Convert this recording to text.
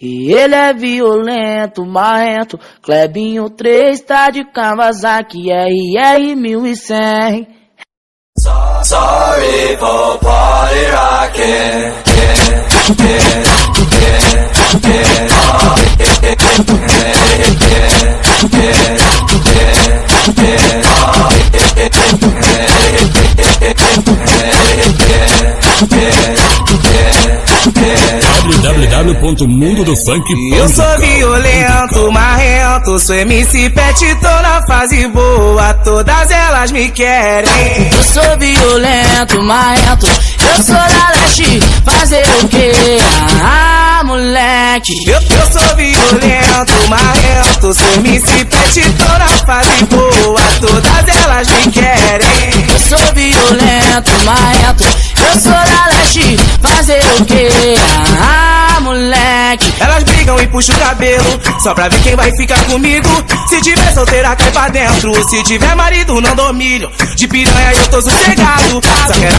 E ele é violento, marrento. Clebinho 3 tá de Kawasaki RR 1100. Sorry for party rocking. www.mundodofunk.com. Eu sou violento, marrento, sou MC Pet, tô na fase boa, todas elas me querem. Eu sou violento, marrento, eu sou da leste, fazer o quê? Ah, moleque. Eu sou violento, marrento, sou MC Pet, tô na fase boa, todas elas me querem. Eu sou violento, marrento, eu sou da leste, fazer o quê? Ah, moleque. Elas brigam e puxam o cabelo, só pra ver quem vai ficar comigo. Se tiver solteira, cai pra dentro. Se tiver marido, não dou milho. De piranha eu tô sossegado. Só quero